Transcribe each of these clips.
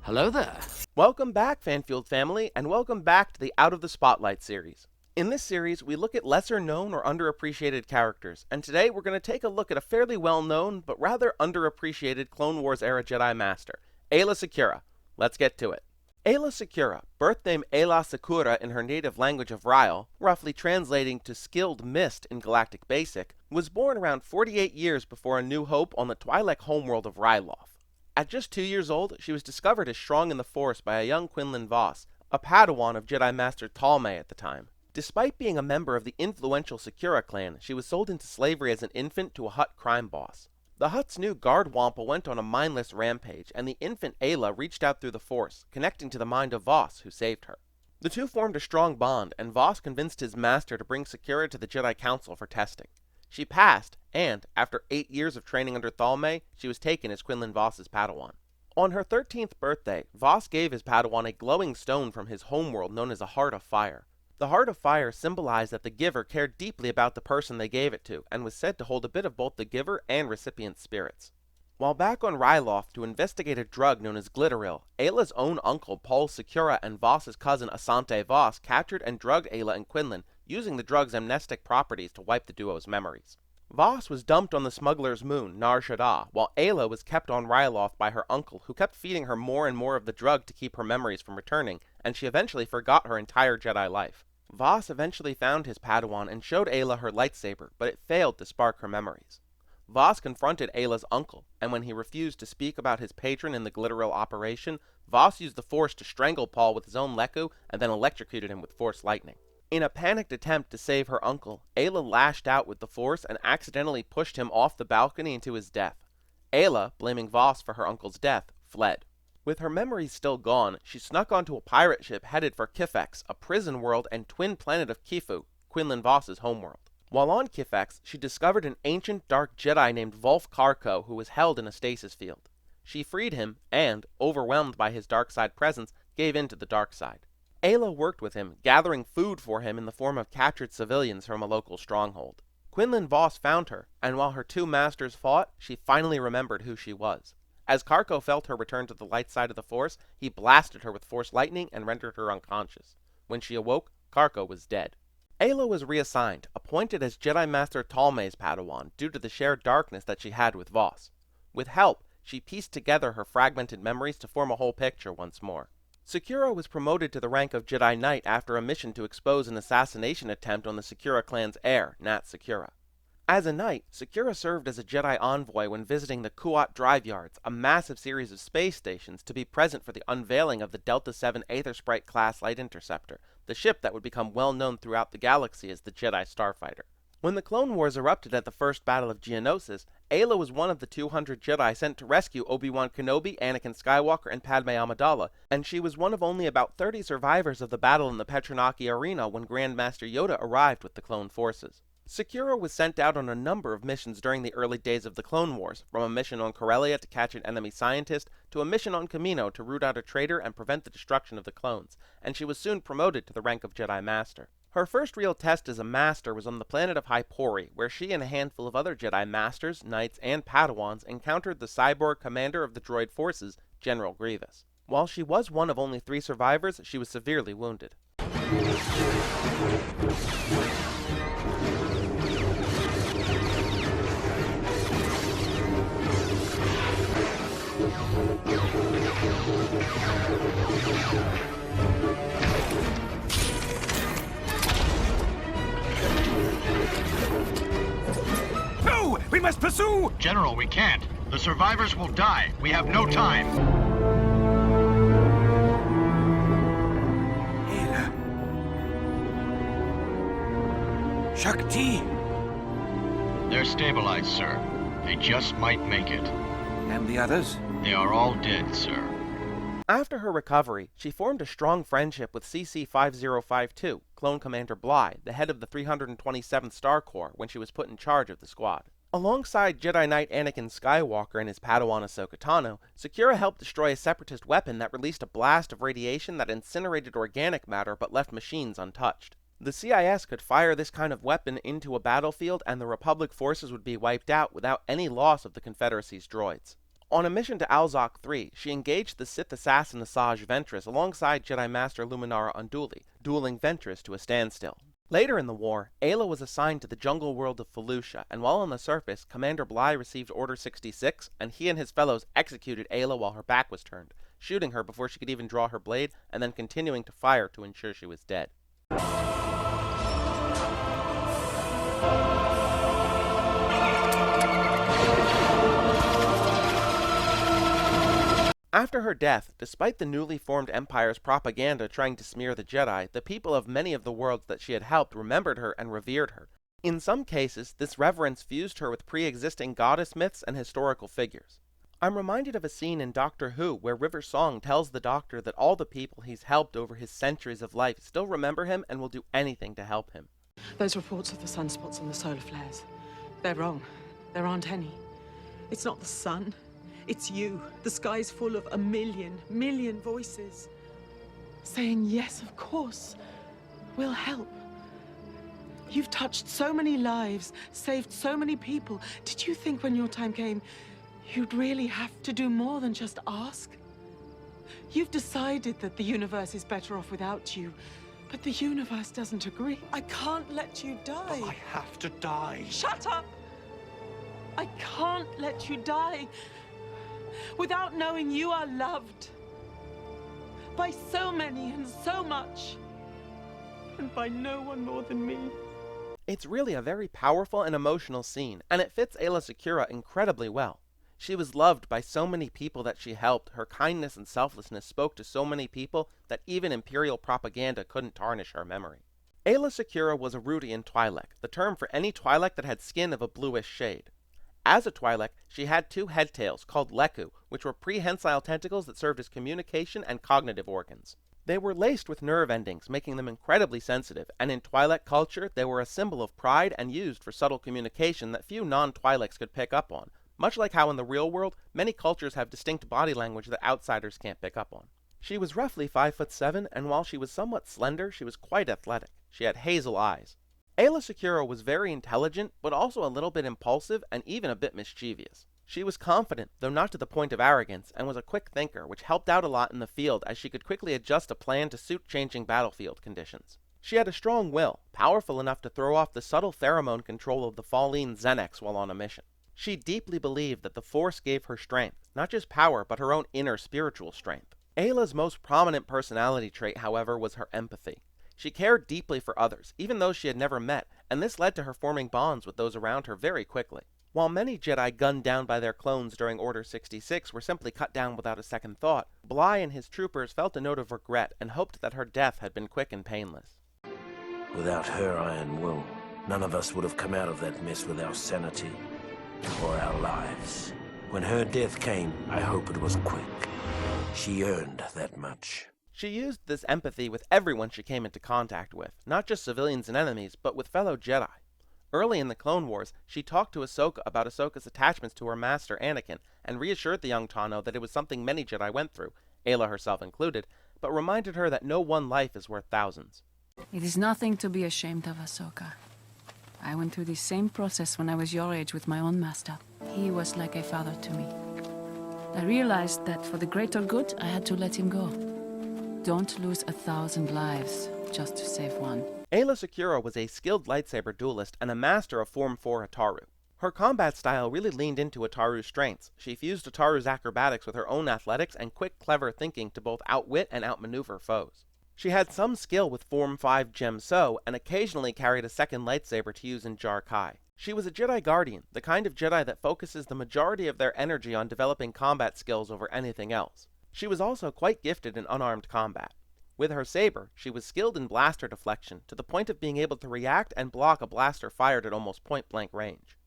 Hello there. Welcome back, Fanfield family, and welcome back to the Out of the Spotlight series. In this series, we look at lesser known or underappreciated characters, and today we're going to take a look at a fairly well known but rather underappreciated Clone Wars era Jedi Master, Aayla Secura. Let's get to it. Aayla Secura, birth name Aayla Secura in her native language of Ryle, roughly translating to Skilled Mist in Galactic Basic, was born around 48 years before A New Hope on the Twi'lek homeworld of Ryloth. At just 2 years old, she was discovered as strong in the Force by a young Quinlan Vos, a Padawan of Jedi Master Talmay at the time. Despite being a member of the influential Secura clan, she was sold into slavery as an infant to a Hutt crime boss. The Hutt's new guard Wampa went on a mindless rampage, and the infant Aayla reached out through the Force, connecting to the mind of Vos, who saved her. The two formed a strong bond, and Vos convinced his master to bring Secura to the Jedi Council for testing. She passed, and, after 8 years of training under Talmay, she was taken as Quinlan Vos's Padawan. On her 13th birthday, Vos gave his Padawan a glowing stone from his homeworld known as a Heart of Fire. The Heart of Fire symbolized that the giver cared deeply about the person they gave it to, and was said to hold a bit of both the giver and recipient's spirits. While back on Ryloth to investigate a drug known as Glitteril, Ayla's own uncle Paul Secura and Vos's cousin Asante Vos captured and drugged Aayla and Quinlan, using the drug's amnestic properties to wipe the duo's memories. Vos was dumped on the smuggler's moon, Nar Shaddaa, while Aayla was kept on Ryloth by her uncle, who kept feeding her more and more of the drug to keep her memories from returning, and she eventually forgot her entire Jedi life. Vos eventually found his Padawan and showed Aayla her lightsaber, but it failed to spark her memories. Vos confronted Ayla's uncle, and when he refused to speak about his patron in the Glitteril operation, Vos used the Force to strangle Paul with his own Leku and then electrocuted him with Force lightning. In a panicked attempt to save her uncle, Aayla lashed out with the Force and accidentally pushed him off the balcony into his death. Aayla, blaming Vos for her uncle's death, fled. With her memories still gone, she snuck onto a pirate ship headed for Kifex, a prison world and twin planet of Kifu, Quinlan Vos's homeworld. While on Kifex, she discovered an ancient dark Jedi named Volf Karko who was held in a stasis field. She freed him and, overwhelmed by his dark side presence, gave in to the dark side. Aayla worked with him, gathering food for him in the form of captured civilians from a local stronghold. Quinlan Vos found her, and while her two masters fought, she finally remembered who she was. As Karko felt her return to the light side of the Force, he blasted her with Force lightning and rendered her unconscious. When she awoke, Karko was dead. Aayla was reassigned, appointed as Jedi Master Talmay's Padawan due to the shared darkness that she had with Vos. With help, she pieced together her fragmented memories to form a whole picture once more. Secura was promoted to the rank of Jedi Knight after a mission to expose an assassination attempt on the Secura clan's heir, Nat Secura. As a knight, Secura served as a Jedi envoy when visiting the Kuat Drive Yards, a massive series of space stations, to be present for the unveiling of the Delta 7 Aethersprite class light interceptor, the ship that would become well known throughout the galaxy as the Jedi Starfighter. When the Clone Wars erupted at the First Battle of Geonosis, Aayla was one of the 200 Jedi sent to rescue Obi-Wan Kenobi, Anakin Skywalker, and Padme Amidala, and she was one of only about 30 survivors of the battle in the Petronaki Arena when Grand Master Yoda arrived with the clone forces. Secura was sent out on a number of missions during the early days of the Clone Wars, from a mission on Corellia to catch an enemy scientist, to a mission on Kamino to root out a traitor and prevent the destruction of the clones, and she was soon promoted to the rank of Jedi Master. Her first real test as a Master was on the planet of Hypori, where she and a handful of other Jedi Masters, Knights, and Padawans encountered the cyborg commander of the droid forces, General Grievous. While she was one of only 3 survivors, she was severely wounded. No! We must pursue! General, we can't. The survivors will die. We have no time. Aayla. Shakti. They're stabilized, sir. They just might make it. And the others? They are all dead, sir. After her recovery, she formed a strong friendship with CC-5052, Clone Commander Bly, the head of the 327th Star Corps, when she was put in charge of the squad. Alongside Jedi Knight Anakin Skywalker and his Padawan Ahsoka Tano, Secura helped destroy a separatist weapon that released a blast of radiation that incinerated organic matter but left machines untouched. The CIS could fire this kind of weapon into a battlefield and the Republic forces would be wiped out without any loss of the Confederacy's droids. On a mission to Alzok 3, she engaged the Sith assassin Asajj Ventress alongside Jedi Master Luminara Unduli, dueling Ventress to a standstill. Later in the war, Aayla was assigned to the jungle world of Felucia, and while on the surface, Commander Bly received Order 66, and he and his fellows executed Aayla while her back was turned, shooting her before she could even draw her blade, and then continuing to fire to ensure she was dead. After her death, despite the newly formed Empire's propaganda trying to smear the Jedi, the people of many of the worlds that she had helped remembered her and revered her. In some cases, this reverence fused her with pre-existing goddess myths and historical figures. I'm reminded of a scene in Doctor Who where River Song tells the Doctor that all the people he's helped over his centuries of life still remember him and will do anything to help him. Those reports of the sunspots and the solar flares, they're wrong. There aren't any. It's not the sun. It's you. The sky's full of a million voices saying, yes, of course, we'll help. You've touched so many lives, saved so many people. Did you think when your time came, you'd really have to do more than just ask? You've decided that the universe is better off without you, but the universe doesn't agree. I can't let you die. I have to die. Shut up! I can't let you die without knowing you are loved by so many and so much, and by no one more than me. It's really a very powerful and emotional scene, and it fits Aayla Secura incredibly well. She was loved by so many people that she helped. Her kindness and selflessness spoke to so many people that even Imperial propaganda couldn't tarnish her memory. Aayla Secura was a Rudian Twi'lek, the term for any Twi'lek that had skin of a bluish shade. As a Twi'lek, she had two head tails, called Leku, which were prehensile tentacles that served as communication and cognitive organs. They were laced with nerve endings, making them incredibly sensitive, and in Twi'lek culture, they were a symbol of pride and used for subtle communication that few non-Twi'leks could pick up on, much like how in the real world, many cultures have distinct body language that outsiders can't pick up on. She was roughly 5'7", and while she was somewhat slender, she was quite athletic. She had hazel eyes. Aayla Secura was very intelligent, but also a little bit impulsive and even a bit mischievous. She was confident, though not to the point of arrogance, and was a quick thinker, which helped out a lot in the field as she could quickly adjust a plan to suit changing battlefield conditions. She had a strong will, powerful enough to throw off the subtle pheromone control of the Falleen Xenex while on a mission. She deeply believed that the Force gave her strength, not just power, but her own inner spiritual strength. Aayla's most prominent personality trait, however, was her empathy. She cared deeply for others, even those she had never met, and this led to her forming bonds with those around her very quickly. While many Jedi gunned down by their clones during Order 66 were simply cut down without a second thought, Bly and his troopers felt a note of regret and hoped that her death had been quick and painless. Without her iron will, none of us would have come out of that mess with our sanity or our lives. When her death came, I hope it was quick. She earned that much. She used this empathy with everyone she came into contact with, not just civilians and enemies, but with fellow Jedi. Early in the Clone Wars, she talked to Ahsoka about Ahsoka's attachments to her master Anakin, and reassured the young Tano that it was something many Jedi went through, Aayla herself included, but reminded her that no one life is worth thousands. It is nothing to be ashamed of, Ahsoka. I went through the same process when I was your age with my own master. He was like a father to me. I realized that for the greater good, I had to let him go. Don't lose 1,000 lives just to save one. Aayla Secura was a skilled lightsaber duelist and a master of Form 4 Ataru. Her combat style really leaned into Ataru's strengths. She fused Ataru's acrobatics with her own athletics and quick, clever thinking to both outwit and outmaneuver foes. She had some skill with Form 5 Gem So, and occasionally carried a second lightsaber to use in Jar Kai. She was a Jedi Guardian, the kind of Jedi that focuses the majority of their energy on developing combat skills over anything else. She was also quite gifted in unarmed combat. With her saber, she was skilled in blaster deflection, to the point of being able to react and block a blaster fired at almost point-blank range.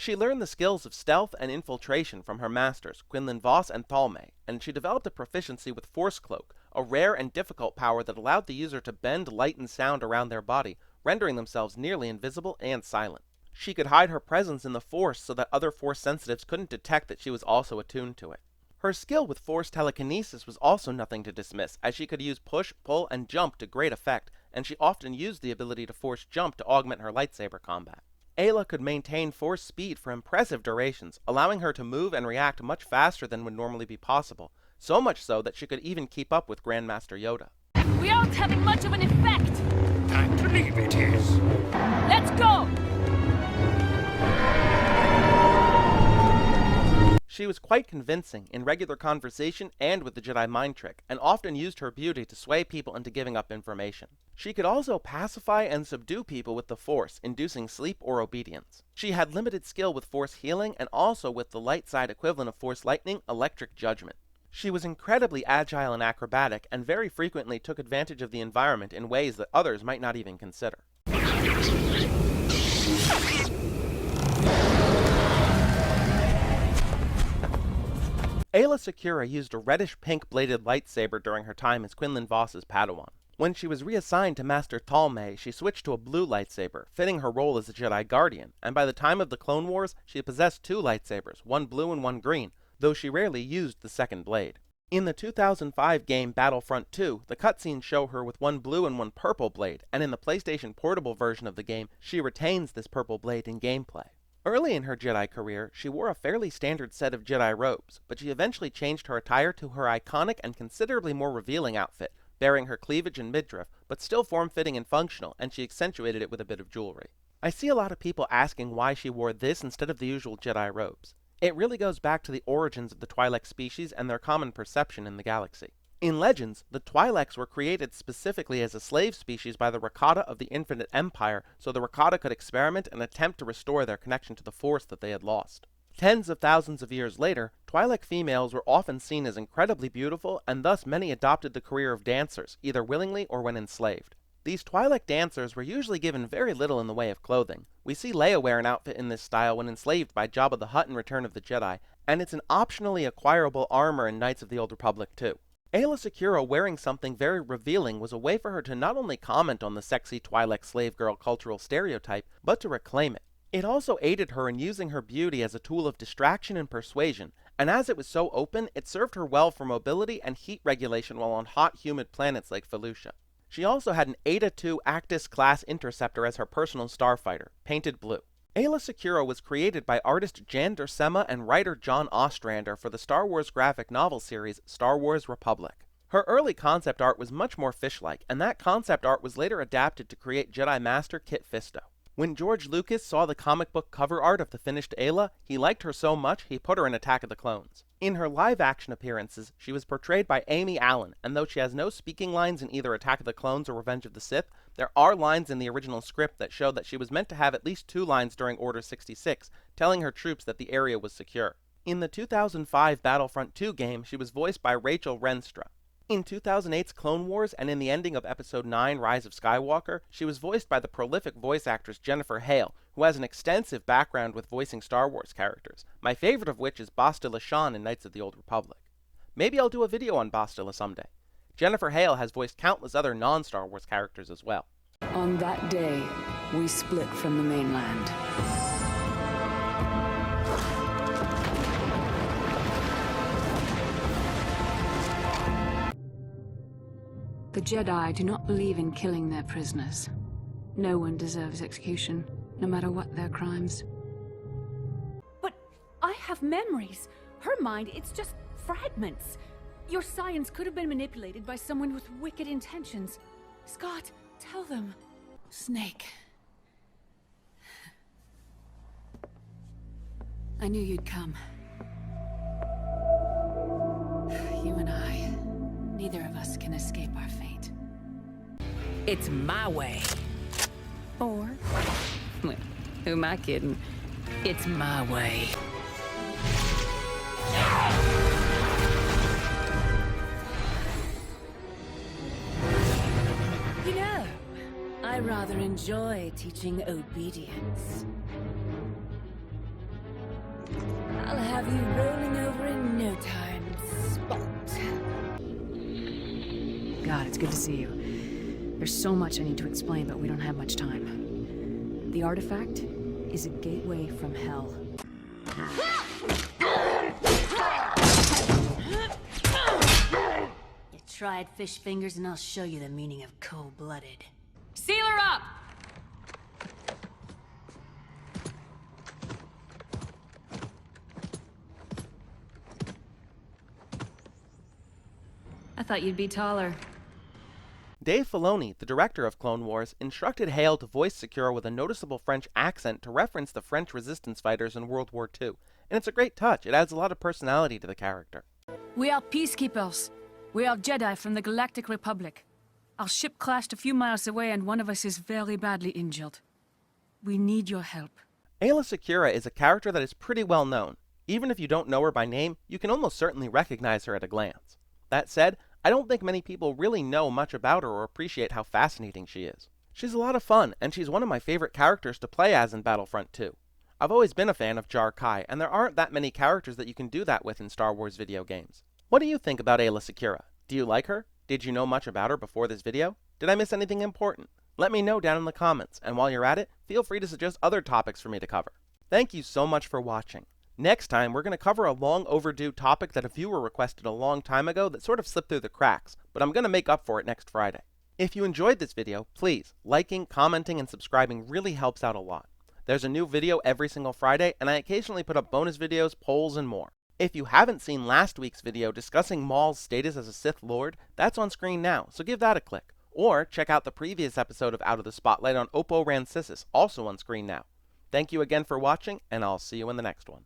She learned the skills of stealth and infiltration from her masters, Quinlan Vos and Thalmay, and she developed a proficiency with Force Cloak, a rare and difficult power that allowed the user to bend light and sound around their body, rendering themselves nearly invisible and silent. She could hide her presence in the Force so that other Force sensitives couldn't detect that she was also attuned to it. Her skill with Force telekinesis was also nothing to dismiss, as she could use push, pull, and jump to great effect, and she often used the ability to Force jump to augment her lightsaber combat. Aayla could maintain Force speed for impressive durations, allowing her to move and react much faster than would normally be possible, so much so that she could even keep up with Grandmaster Yoda. We aren't having much of an effect! Time to leave it is. Let's go! She was quite convincing in regular conversation and with the Jedi mind trick, and often used her beauty to sway people into giving up information. She could also pacify and subdue people with the Force, inducing sleep or obedience. She had limited skill with Force healing and also with the light side equivalent of Force lightning, electric judgment. She was incredibly agile and acrobatic, and very frequently took advantage of the environment in ways that others might not even consider. Aayla Secura used a reddish-pink bladed lightsaber during her time as Quinlan Voss's Padawan. When she was reassigned to Master Talmay, she switched to a blue lightsaber, fitting her role as a Jedi Guardian, and by the time of the Clone Wars, she possessed 2 lightsabers, one blue and one green, though she rarely used the second blade. In the 2005 game Battlefront 2, the cutscenes show her with one blue and one purple blade, and in the PlayStation Portable version of the game, she retains this purple blade in gameplay. Early in her Jedi career, she wore a fairly standard set of Jedi robes, but she eventually changed her attire to her iconic and considerably more revealing outfit, bearing her cleavage and midriff, but still form-fitting and functional, and she accentuated it with a bit of jewelry. I see a lot of people asking why she wore this instead of the usual Jedi robes. It really goes back to the origins of the Twi'lek species and their common perception in the galaxy. In Legends, the Twi'leks were created specifically as a slave species by the Rakata of the Infinite Empire, so the Rakata could experiment and attempt to restore their connection to the Force that they had lost. Tens of thousands of years later, Twi'lek females were often seen as incredibly beautiful, and thus many adopted the career of dancers, either willingly or when enslaved. These Twi'lek dancers were usually given very little in the way of clothing. We see Leia wear an outfit in this style when enslaved by Jabba the Hutt in Return of the Jedi, and it's an optionally acquirable armor in Knights of the Old Republic too. Aayla Secura wearing something very revealing was a way for her to not only comment on the sexy Twi'lek slave girl cultural stereotype, but to reclaim it. It also aided her in using her beauty as a tool of distraction and persuasion, and as it was so open, it served her well for mobility and heat regulation while on hot, humid planets like Felucia. She also had an Eta II Actis-class interceptor as her personal starfighter, painted blue. Aayla Secura was created by artist Jan Dersema and writer John Ostrander for the Star Wars graphic novel series Star Wars Republic. Her early concept art was much more fish-like, and that concept art was later adapted to create Jedi Master Kit Fisto. When George Lucas saw the comic book cover art of the finished Aayla, he liked her so much he put her in Attack of the Clones. In her live-action appearances, she was portrayed by Amy Allen, and though she has no speaking lines in either Attack of the Clones or Revenge of the Sith, there are lines in the original script that show that she was meant to have at least 2 lines during Order 66, telling her troops that the area was secure. In the 2005 Battlefront 2 game, she was voiced by Rachel Renstra. In 2008's Clone Wars and in the ending of Episode 9, Rise of Skywalker, she was voiced by the prolific voice actress Jennifer Hale, who has an extensive background with voicing Star Wars characters, my favorite of which is Bastila Shan in Knights of the Old Republic. Maybe I'll do a video on Bastila someday. Jennifer Hale has voiced countless other non-Star Wars characters as well. On that day, we split from the mainland. The Jedi do not believe in killing their prisoners. No one deserves execution, no matter what their crimes. But I have memories. Her mind, it's just fragments. Your science could have been manipulated by someone with wicked intentions. Scott, tell them. Snake. I knew you'd come. You and I, neither of us can escape our fate. It's my way. Or, well, who am I kidding? It's my way. You know, I rather enjoy teaching obedience. I'll have you rolling over in no time. Spot. God, it's good to see you. There's so much I need to explain, but we don't have much time. The artifact, is a gateway from hell. You tried fish fingers and I'll show you the meaning of cold-blooded. Seal her up! I thought you'd be taller. Dave Filoni, the director of Clone Wars, instructed Hale to voice Secura with a noticeable French accent to reference the French resistance fighters in World War II. And it's a great touch. It adds a lot of personality to the character. We are peacekeepers. We are Jedi from the Galactic Republic. Our ship crashed a few miles away and one of us is very badly injured. We need your help. Aayla Secura is a character that is pretty well known. Even if you don't know her by name, you can almost certainly recognize her at a glance. That said, I don't think many people really know much about her or appreciate how fascinating she is. She's a lot of fun, and she's one of my favorite characters to play as in Battlefront 2. I've always been a fan of Jar Kai, and there aren't that many characters that you can do that with in Star Wars video games. What do you think about Aayla Secura? Do you like her? Did you know much about her before this video? Did I miss anything important? Let me know down in the comments, and while you're at it, feel free to suggest other topics for me to cover. Thank you so much for watching. Next time, we're going to cover a long overdue topic that a viewer requested a long time ago that sort of slipped through the cracks, but I'm going to make up for it next Friday. If you enjoyed this video, please, liking, commenting, and subscribing really helps out a lot. There's a new video every single Friday, and I occasionally put up bonus videos, polls, and more. If you haven't seen last week's video discussing Maul's status as a Sith Lord, that's on screen now, so give that a click. Or check out the previous episode of Out of the Spotlight on Oppo Rancisis, also on screen now. Thank you again for watching, and I'll see you in the next one.